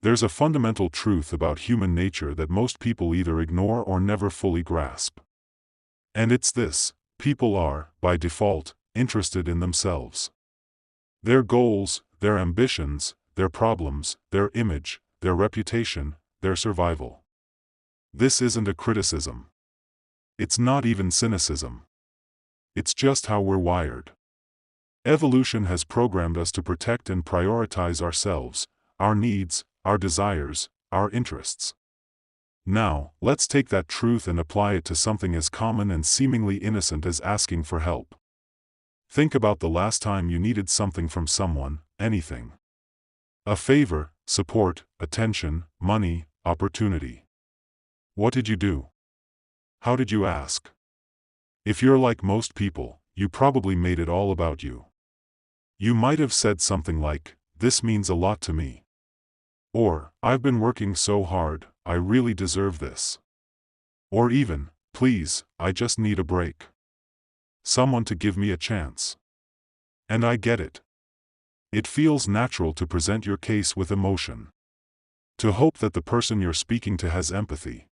There's a fundamental truth about human nature that most people either ignore or never fully grasp. And it's this: people are, by default, interested in themselves. Their goals, their ambitions, their problems, their image, their reputation, their survival. This isn't a criticism. It's not even cynicism. It's just how we're wired. Evolution has programmed us to protect and prioritize ourselves, our needs, our desires, our interests. Now, let's take that truth and apply it to something as common and seemingly innocent as asking for help. Think about the last time you needed something from someone, anything. A favor, support, attention, money, opportunity. What did you do? How did you ask? If you're like most people, you probably made it all about you. You might have said something like, "This means a lot to me." Or, "I've been working so hard, I really deserve this." Or even, "Please, I just need a break. Someone to give me a chance." And I get it. It feels natural to present your case with emotion. To hope that the person you're speaking to has empathy.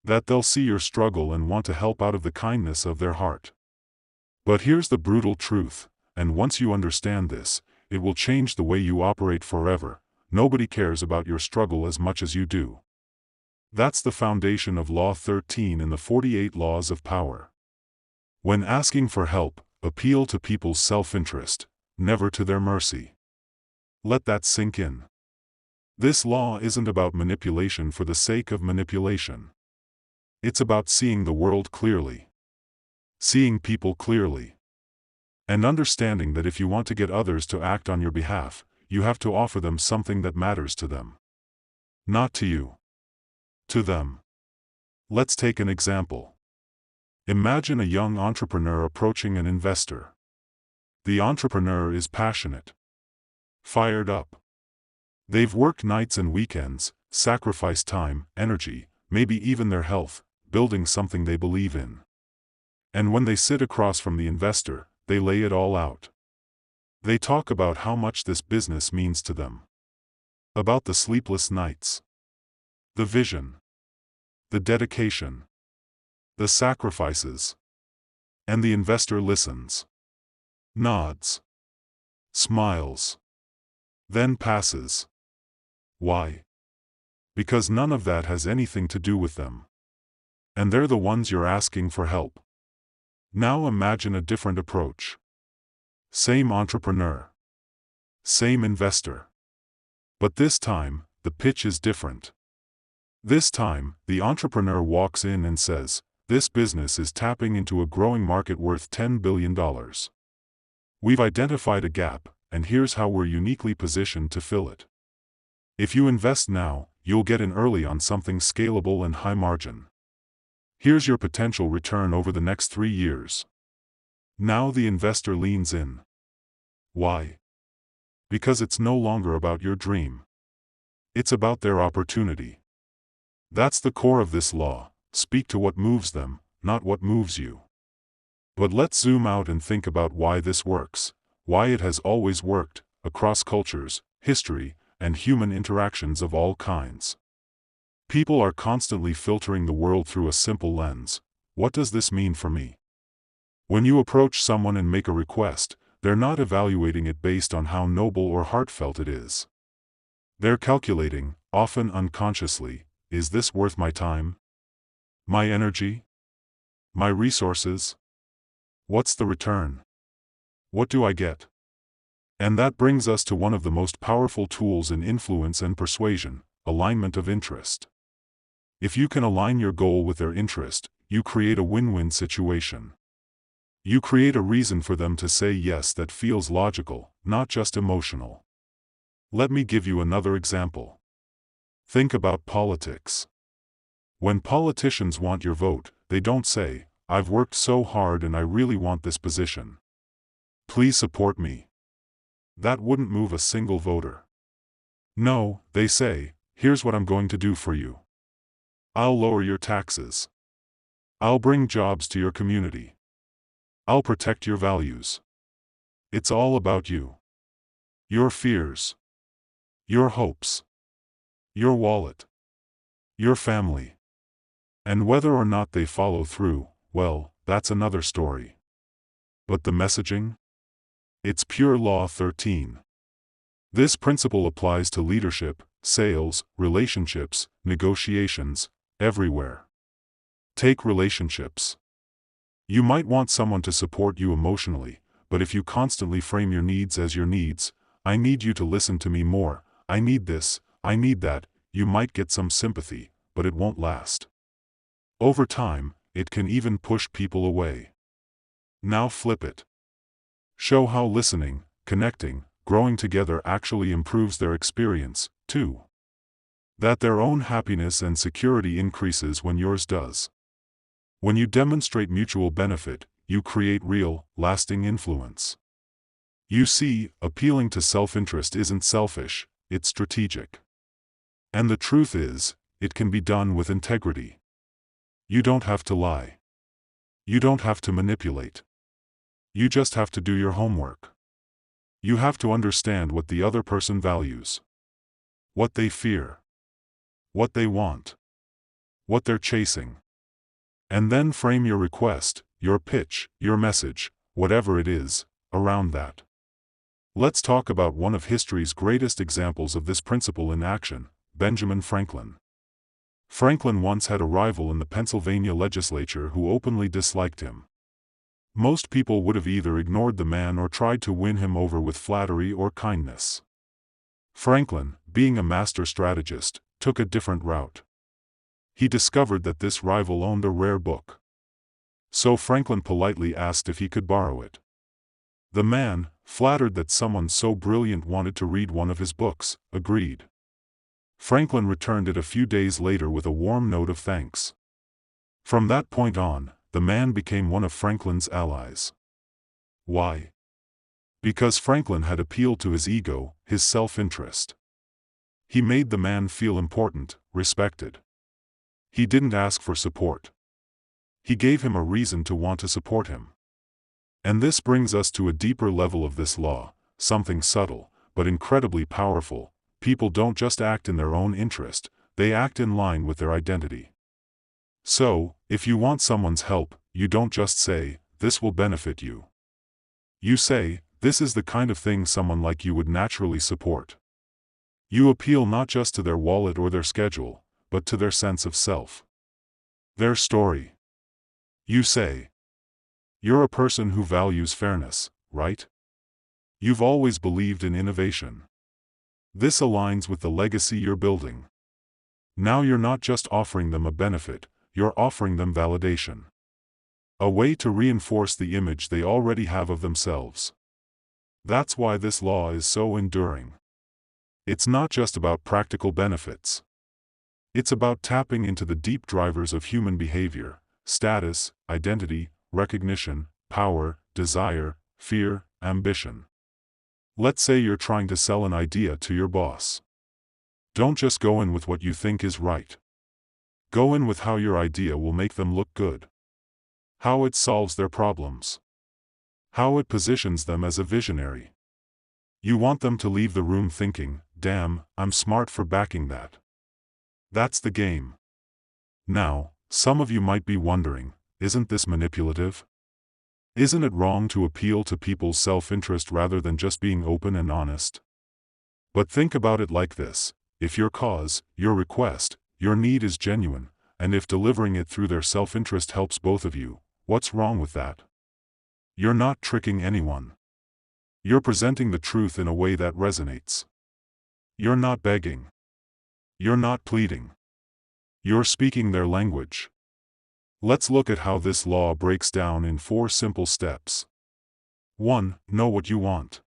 That they'll see your struggle and want to help out of the kindness of their heart. But here's the brutal truth, and once you understand this, it will change the way you operate forever. Nobody cares about your struggle as much as you do. That's the foundation of Law 13 in the 48 Laws of Power. When asking for help, appeal to people's self-interest, never to their mercy. Let that sink in. This law isn't about manipulation for the sake of manipulation. It's about seeing the world clearly. Seeing people clearly. And understanding that if you want to get others to act on your behalf, you have to offer them something that matters to them. Not to you. To them. Let's take an example. Imagine a young entrepreneur approaching an investor. The entrepreneur is passionate. Fired up. They've worked nights and weekends, sacrificed time, energy, maybe even their health, building something they believe in. And when they sit across from the investor, they lay it all out. They talk about how much this business means to them. About the sleepless nights. The vision. The dedication. The sacrifices. And the investor listens. Nods. Smiles. Then passes. Why? Because none of that has anything to do with them. And they're the ones you're asking for help. Now imagine a different approach. Same entrepreneur. Same investor. But this time, the pitch is different. This time, the entrepreneur walks in and says, "This business is tapping into a growing market worth $10 billion. We've identified a gap, and here's how we're uniquely positioned to fill it. If you invest now, you'll get in early on something scalable and high margin. Here's your potential return over the next 3 years." Now the investor leans in. Why? Because it's no longer about your dream. It's about their opportunity. That's the core of this law. Speak to what moves them, not what moves you. But let's zoom out and think about why this works, why it has always worked, across cultures, history, and human interactions of all kinds. People are constantly filtering the world through a simple lens. What does this mean for me? When you approach someone and make a request, they're not evaluating it based on how noble or heartfelt it is. They're calculating, often unconsciously, is this worth my time? My energy? My resources? What's the return? What do I get? And that brings us to one of the most powerful tools in influence and persuasion, alignment of interest. If you can align your goal with their interest, you create a win-win situation. You create a reason for them to say yes that feels logical, not just emotional. Let me give you another example. Think about politics. When politicians want your vote, they don't say, "I've worked so hard and I really want this position. Please support me." That wouldn't move a single voter. No, they say, "Here's what I'm going to do for you. I'll lower your taxes. I'll bring jobs to your community. I'll protect your values." It's all about you. Your fears. Your hopes. your wallet, your family. And whether or not they follow through, well, that's another story. But the messaging? It's pure law 13. This principle applies to leadership, sales, relationships, negotiations, everywhere. Take relationships. You might want someone to support you emotionally, but if you constantly frame your needs as your needs, I need you to listen to me more, I need this, I need that, you might get some sympathy, but it won't last. Over time, it can even push people away. Now flip it. Show how listening, connecting, growing together actually improves their experience, too. That their own happiness and security increases when yours does. When you demonstrate mutual benefit, you create real, lasting influence. You see, appealing to self-interest isn't selfish, it's strategic. And the truth is, it can be done with integrity. You don't have to lie. You don't have to manipulate. You just have to do your homework. You have to understand what the other person values, what they fear, what they want, what they're chasing. And then frame your request, your pitch, your message, whatever it is, around that. Let's talk about one of history's greatest examples of this principle in action, Benjamin Franklin. Franklin once had a rival in the Pennsylvania legislature who openly disliked him. Most people would have either ignored the man or tried to win him over with flattery or kindness. Franklin, being a master strategist, took a different route. He discovered that this rival owned a rare book. So Franklin politely asked if he could borrow it. The man, flattered that someone so brilliant wanted to read one of his books, agreed. Franklin returned it a few days later with a warm note of thanks. From that point on, the man became one of Franklin's allies. Why? Because Franklin had appealed to his ego, his self-interest. He made the man feel important, respected. He didn't ask for support. He gave him a reason to want to support him. And this brings us to a deeper level of this law, something subtle, but incredibly powerful. People don't just act in their own interest, they act in line with their identity. So, if you want someone's help, you don't just say, "This will benefit you." You say, "This is the kind of thing someone like you would naturally support." You appeal not just to their wallet or their schedule, but to their sense of self. Their story. You say, "You're a person who values fairness, right? You've always believed in innovation. This aligns with the legacy you're building." Now you're not just offering them a benefit, you're offering them validation. A way to reinforce the image they already have of themselves. That's why this law is so enduring. It's not just about practical benefits. It's about tapping into the deep drivers of human behavior: status, identity, recognition, power, desire, fear, ambition. Let's say you're trying to sell an idea to your boss. Don't just go in with what you think is right. Go in with how your idea will make them look good. How it solves their problems. How it positions them as a visionary. You want them to leave the room thinking, "Damn, I'm smart for backing that." That's the game. Now, some of you might be wondering, isn't this manipulative? Isn't it wrong to appeal to people's self-interest rather than just being open and honest? But think about it like this: if your cause, your request, your need is genuine, and if delivering it through their self-interest helps both of you, what's wrong with that? You're not tricking anyone. You're presenting the truth in a way that resonates. You're not begging. You're not pleading. You're speaking their language. Let's look at how this law breaks down in 4 simple steps. 1. Know what you want.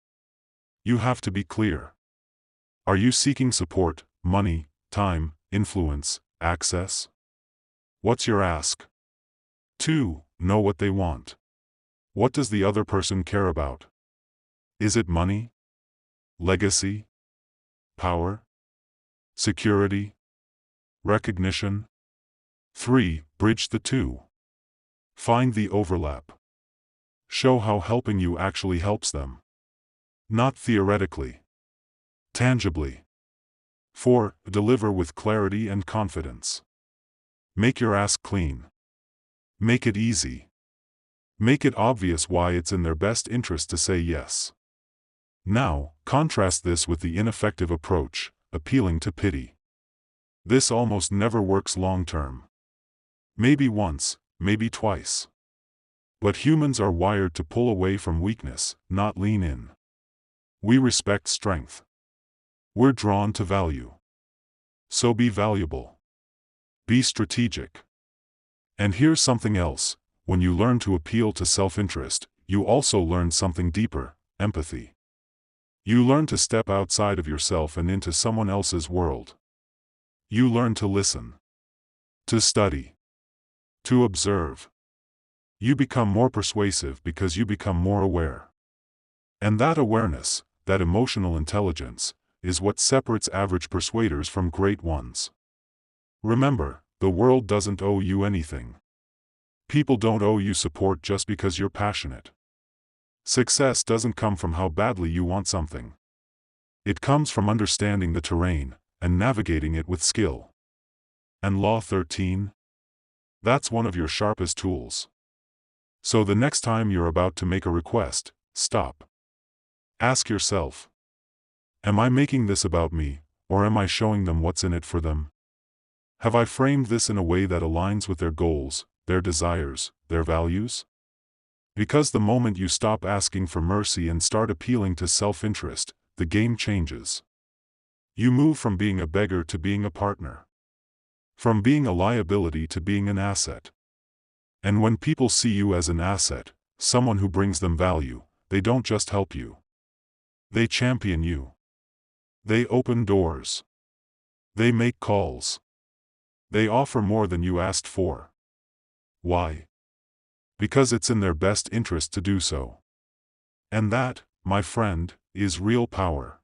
You have to be clear. Are you seeking support, money, time, influence, access? What's your ask? 2. Know what they want. What does the other person care about? Is it money? Legacy? Power? Security? Recognition? 3. Bridge the two. Find the overlap. Show how helping you actually helps them. Not theoretically. Tangibly. 4. Deliver with clarity and confidence. Make your ask clean. Make it easy. Make it obvious why it's in their best interest to say yes. Now, contrast this with the ineffective approach, appealing to pity. This almost never works long-term. Maybe once, maybe twice. But humans are wired to pull away from weakness, not lean in. We respect strength. We're drawn to value. So be valuable. Be strategic. And here's something else: when you learn to appeal to self-interest, you also learn something deeper: empathy. You learn to step outside of yourself and into someone else's world. You learn to listen, to study, to observe. You become more persuasive because you become more aware. And that awareness, that emotional intelligence, is what separates average persuaders from great ones. Remember, the world doesn't owe you anything. People don't owe you support just because you're passionate. Success doesn't come from how badly you want something. It comes from understanding the terrain and navigating it with skill. And Law 13? That's one of your sharpest tools. So the next time you're about to make a request, stop. Ask yourself, am I making this about me, or am I showing them what's in it for them? Have I framed this in a way that aligns with their goals, their desires, their values? Because the moment you stop asking for mercy and start appealing to self-interest, the game changes. You move from being a beggar to being a partner. From being a liability to being an asset. And when people see you as an asset, someone who brings them value, they don't just help you. They champion you. They open doors. They make calls. They offer more than you asked for. Why? Because it's in their best interest to do so. And that, my friend, is real power.